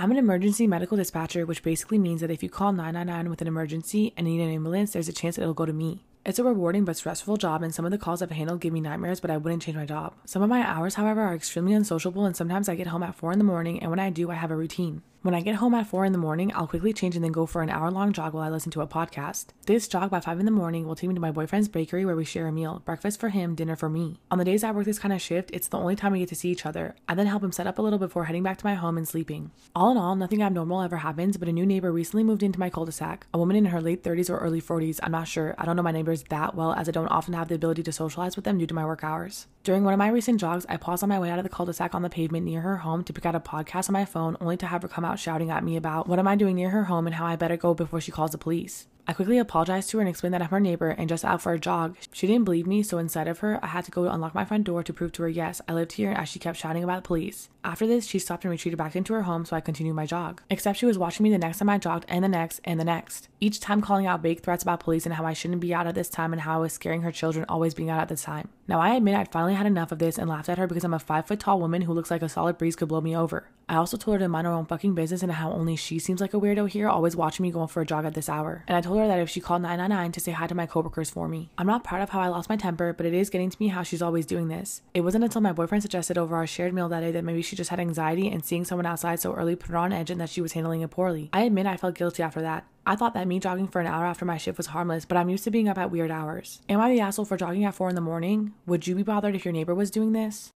I'm an emergency medical dispatcher, which basically means that if you call 999 with an emergency and need an ambulance, there's a chance that it'll go to me. It's a rewarding but stressful job, and some of the calls I've handled give me nightmares, but I wouldn't change my job. Some of my hours, however, are extremely unsociable, and sometimes I get home at 4 in the morning, and when I do, I have a routine. When I get home at 4 in the morning, I'll quickly change and then go for an hour-long jog while I listen to a podcast. This jog by 5 in the morning will take me to my boyfriend's bakery where we share a meal, breakfast for him, dinner for me. On the days I work this kind of shift, it's the only time we get to see each other. I then help him set up a little before heading back to my home and sleeping. All in all, nothing abnormal ever happens, but a new neighbor recently moved into my cul-de-sac. A woman in her late 30s or early 40s, I'm not sure. I don't know my neighbors that well, as I don't often have the ability to socialize with them due to my work hours. During one of my recent jogs, I paused on my way out of the cul-de-sac on the pavement near her home to pick out a podcast on my phone, only to have her come out shouting at me about what am I doing near her home and how I better go before she calls the police. I quickly apologized to her and explained that I'm her neighbor and just out for a jog. She didn't believe me, so inside of her, I had to go unlock my front door to prove to her yes, I lived here, as she kept shouting about the police. After this, she stopped and retreated back into her home, so I continued my jog. Except she was watching me the next time I jogged, and the next, and the next. Each time calling out vague threats about police and how I shouldn't be out at this time and how I was scaring her children always being out at this time. Now I admit I'd finally had enough of this and laughed at her because I'm a 5-foot-tall woman who looks like a solid breeze could blow me over. I also told her to mind her own fucking business and how only she seems like a weirdo here, always watching me going for a jog at this hour. And I told her that if she called 999 to say hi to my coworkers for me. I'm not proud of how I lost my temper, but it is getting to me how she's always doing this. It wasn't until my boyfriend suggested over our shared meal that day that maybe she just had anxiety and seeing someone outside so early put her on edge and that she was handling it poorly. I admit I felt guilty after that. I thought that me jogging for an hour after my shift was harmless, but I'm used to being up at weird hours. Am I the asshole for jogging at 4 in the morning? Would you be bothered if your neighbor was doing this?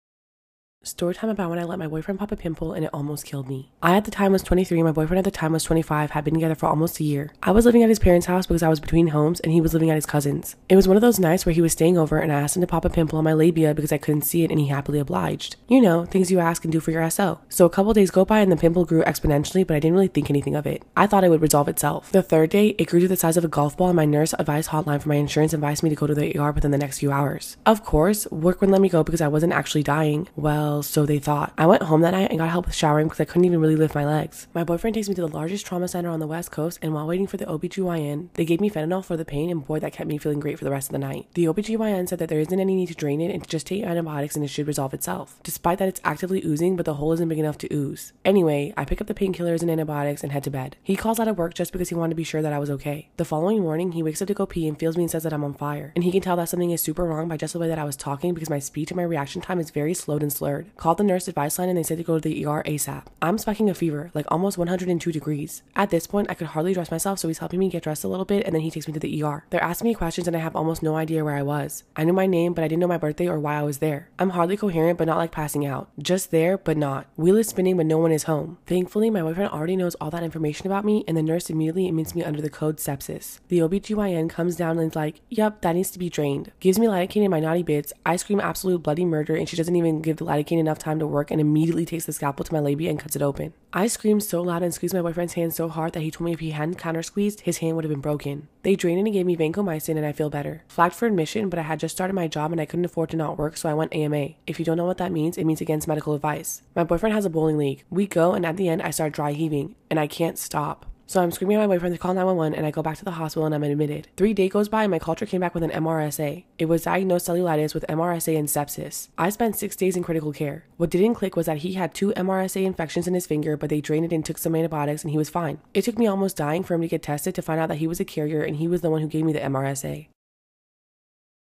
Story time about when I let my boyfriend pop a pimple and it almost killed me. I at the time was 23, my boyfriend at the time was 25, had been together for almost a year. I was living at his parents' house because I was between homes and he was living at his cousin's. It was one of those nights where he was staying over and I asked him to pop a pimple on my labia because I couldn't see it and he happily obliged. You know, things you ask and do for your SO. So a couple days go by and the pimple grew exponentially, but I didn't really think anything of it. I thought it would resolve itself. The third day, it grew to the size of a golf ball and my nurse advised hotline for my insurance advised me to go to the ER within the next few hours. Of course, work wouldn't let me go because I wasn't actually dying. Well, so they thought. I went home that night and got help with showering because I couldn't even really lift my legs. My boyfriend takes me to the largest trauma center on the West Coast, and while waiting for the OBGYN, they gave me fentanyl for the pain, and boy, that kept me feeling great for the rest of the night. The OBGYN said that there isn't any need to drain it and to just take antibiotics and it should resolve itself, despite that it's actively oozing, but the hole isn't big enough to ooze. Anyway, I pick up the painkillers and antibiotics and head to bed. He calls out of work just because he wanted to be sure that I was okay. The following morning, he wakes up to go pee and feels me and says that I'm on fire, and he can tell that something is super wrong by just the way that I was talking because my speech and my reaction time is very slowed and slurred. Called the nurse advice line and they said to go to the ER ASAP. I'm spiking a fever, like almost 102 degrees. At this point, I could hardly dress myself, so he's helping me get dressed a little bit and then he takes me to the ER. They're asking me questions and I have almost no idea where I was. I knew my name, but I didn't know my birthday or why I was there. I'm hardly coherent, but not like passing out. Just there, but not. Wheel is spinning, but no one is home. Thankfully, my boyfriend already knows all that information about me and the nurse immediately admits me under the code sepsis. The OBGYN comes down and is like, yep, that needs to be drained. Gives me lidocaine in my naughty bits. I scream absolute bloody murder and she doesn't even give the lidocaine enough time to work and immediately takes the scalpel to my labia and cuts it open. I screamed so loud and squeezed my boyfriend's hand so hard that he told me if he hadn't counter squeezed, his hand would have been broken. They drained and gave me vancomycin and I feel better. Flagged for admission, but I had just started my job and I couldn't afford to not work, so I went AMA. If you don't know what that means, it means against medical advice. My boyfriend has a bowling league. We go and at the end I start dry heaving and I can't stop. So I'm screaming at my boyfriend to call 911 and I go back to the hospital and I'm admitted. 3 days goes by and my culture came back with an MRSA. It was diagnosed cellulitis with MRSA and sepsis. I spent 6 days in critical care. What didn't click was that he had 2 MRSA infections in his finger, but they drained it and took some antibiotics and he was fine. It took me almost dying for him to get tested to find out that he was a carrier and he was the one who gave me the MRSA.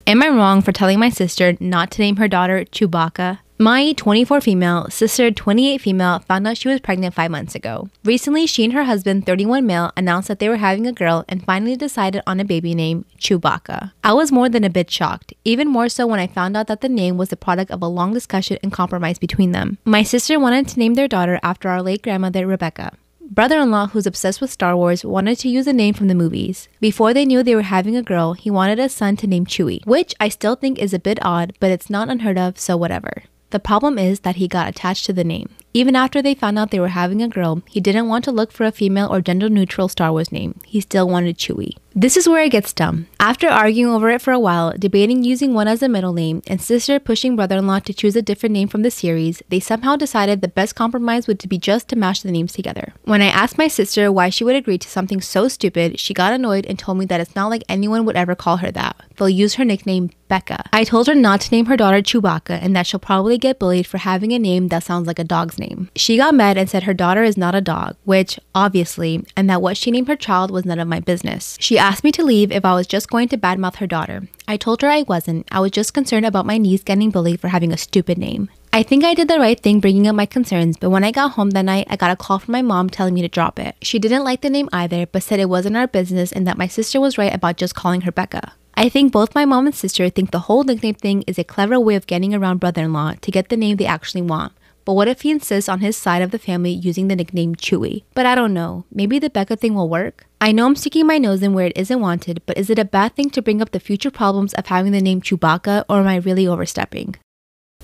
Am I wrong for telling my sister not to name her daughter Chewbacca? My 24 female, sister 28 female found out she was pregnant 5 months ago. Recently, she and her husband 31 male announced that they were having a girl and finally decided on a baby name, Chewbacca. I was more than a bit shocked, even more so when I found out that the name was the product of a long discussion and compromise between them. My sister wanted to name their daughter after our late grandmother Rebecca. Brother-in-law, who's obsessed with Star Wars, wanted to use a name from the movies. Before they knew they were having a girl, he wanted a son to name Chewie, which I still think is a bit odd, but it's not unheard of, so whatever. The problem is that he got attached to the name. Even after they found out they were having a girl, he didn't want to look for a female or gender-neutral Star Wars name. He still wanted Chewie. This is where it gets dumb. After arguing over it for a while, debating using one as a middle name, and sister pushing brother-in-law to choose a different name from the series, they somehow decided the best compromise would be just to mash the names together. When I asked my sister why she would agree to something so stupid, she got annoyed and told me that it's not like anyone would ever call her that. They'll use her nickname Becca. I told her not to name her daughter Chewbacca and that she'll probably get bullied for having a name that sounds like a dog's last name. She got mad and said her daughter is not a dog, which, obviously, and that what she named her child was none of my business. She asked me to leave if I was just going to badmouth her daughter. I told her I wasn't. I was just concerned about my niece getting bullied for having a stupid name. I think I did the right thing bringing up my concerns, but when I got home that night, I got a call from my mom telling me to drop it. She didn't like the name either, but said it wasn't our business and that my sister was right about just calling her Becca. I think both my mom and sister think the whole nickname thing is a clever way of getting around brother-in-law to get the name they actually want. But what if he insists on his side of the family using the nickname Chewy? But I don't know. Maybe the Becca thing will work? I know I'm sticking my nose in where it isn't wanted, but is it a bad thing to bring up the future problems of having the name Chewbacca, or am I really overstepping?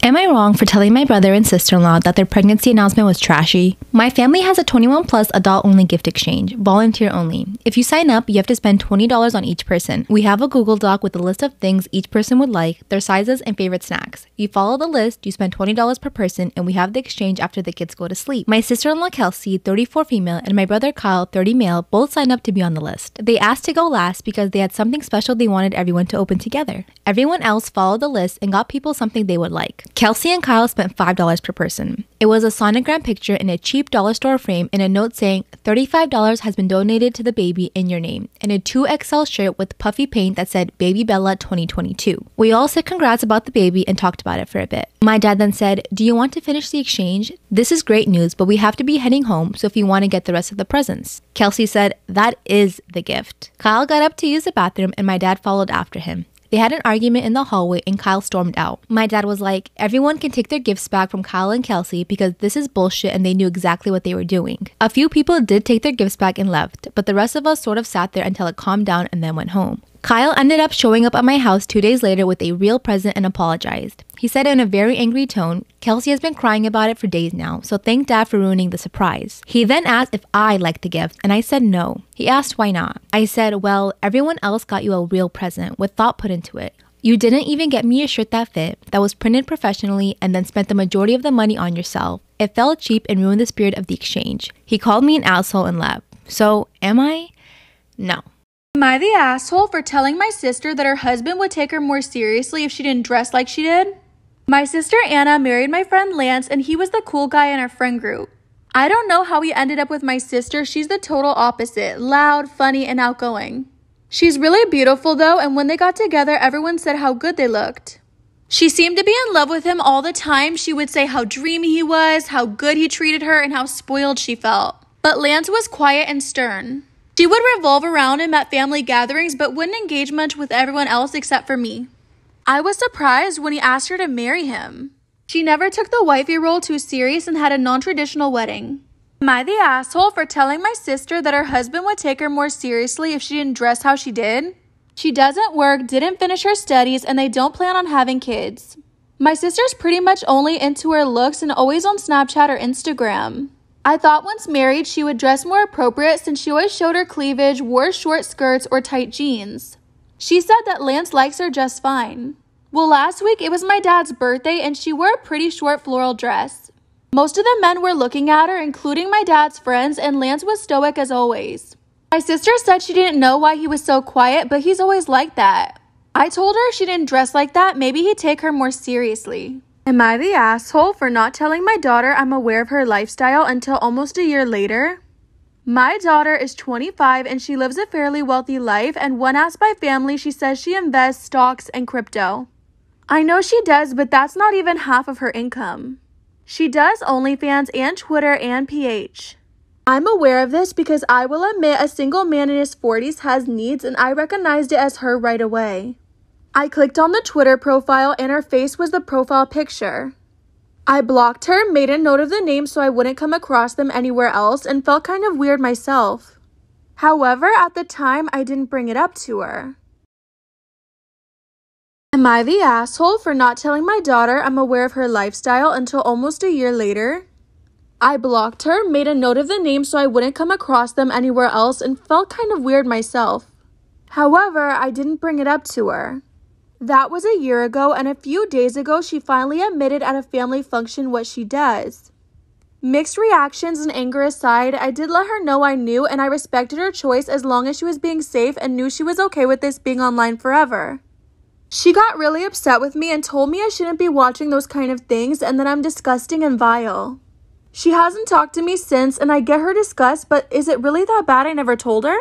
Am I wrong for telling my brother and sister-in-law that their pregnancy announcement was trashy? My family has a 21 plus adult-only gift exchange, volunteer only. If you sign up, you have to spend $20 on each person. We have a Google Doc with a list of things each person would like, their sizes, and favorite snacks. You follow the list, you spend $20 per person, and we have the exchange after the kids go to sleep. My sister-in-law Kelsey, 34 female, and my brother Kyle, 30 male, both signed up to be on the list. They asked to go last because they had something special they wanted everyone to open together. Everyone else followed the list and got people something they would like. Kelsey and Kyle spent $5 per person. It was a sonogram picture in a cheap dollar store frame and a note saying $35 has been donated to the baby in your name, and a 2XL shirt with puffy paint that said Baby Bella 2022. We all said congrats about the baby and talked about it for a bit. My dad then said, "Do you want to finish the exchange? This is great news, but we have to be heading home, so if you want to get the rest of the presents." Kelsey said, "That is the gift." Kyle got up to use the bathroom and my dad followed after him. They had an argument in the hallway and Kyle stormed out. My dad was like, "Everyone can take their gifts back from Kyle and Kelsey because this is bullshit," and they knew exactly what they were doing. A few people did take their gifts back and left, but the rest of us sort of sat there until it calmed down and then went home. Kyle ended up showing up at my house 2 days later with a real present and apologized. He said in a very angry tone, "Kelsey has been crying about it for days now, so thank Dad for ruining the surprise." He then asked if I liked the gift, and I said no. He asked why not. I said, "Well, everyone else got you a real present with thought put into it. You didn't even get me a shirt that fit, that was printed professionally, and then spent the majority of the money on yourself. It felt cheap and ruined the spirit of the exchange." He called me an asshole and left. So, am I? No. Am I the asshole for telling my sister that her husband would take her more seriously if she didn't dress like she did? My sister Anna married my friend Lance, and he was the cool guy in our friend group. I don't know how he ended up with my sister. She's the total opposite, loud, funny, and outgoing. She's really beautiful though, and when they got together, everyone said how good they looked. She seemed to be in love with him all the time. She would say how dreamy he was, how good he treated her, and how spoiled she felt. But Lance was quiet and stern. She would revolve around him at family gatherings, but wouldn't engage much with everyone else except for me. I was surprised when he asked her to marry him. She never took the wifey role too serious and had a non-traditional wedding. Am I the asshole for telling my sister that her husband would take her more seriously if she didn't dress how she did? She doesn't work, didn't finish her studies, and they don't plan on having kids. My sister's pretty much only into her looks and always on Snapchat or Instagram. I thought once married she would dress more appropriate since she always showed her cleavage, wore short skirts or tight jeans. She said that Lance likes her just fine. Well, last week it was my dad's birthday and she wore a pretty short floral dress. Most of the men were looking at her, including my dad's friends, and Lance was stoic as always. My sister said she didn't know why he was so quiet, but he's always like that. I told her if she didn't dress like that, maybe he'd take her more seriously. Am I the asshole for not telling my daughter I'm aware of her lifestyle until almost a year later? My daughter is 25 and she lives a fairly wealthy life, and when asked by family, she says she invests stocks and crypto. I know she does, but that's not even half of her income. She does OnlyFans and Twitter and PH. I'm aware of this because I will admit a single man in his 40s has needs, and I recognized it as her right away. I clicked on the Twitter profile and her face was the profile picture. I blocked her, made a note of the name so I wouldn't come across them anywhere else, and felt kind of weird myself. However, at the time, I didn't bring it up to her. Am I the asshole for not telling my daughter I'm aware of her lifestyle until almost a year later? I blocked her, made a note of the name so I wouldn't come across them anywhere else, and felt kind of weird myself. However, I didn't bring it up to her. That was a year ago, and a few days ago, she finally admitted at a family function what she does. Mixed reactions and anger aside, I did let her know I knew, and I respected her choice as long as she was being safe and knew she was okay with this being online forever. She got really upset with me and told me I shouldn't be watching those kind of things and that I'm disgusting and vile. She hasn't talked to me since, and I get her disgust, but is it really that bad I never told her?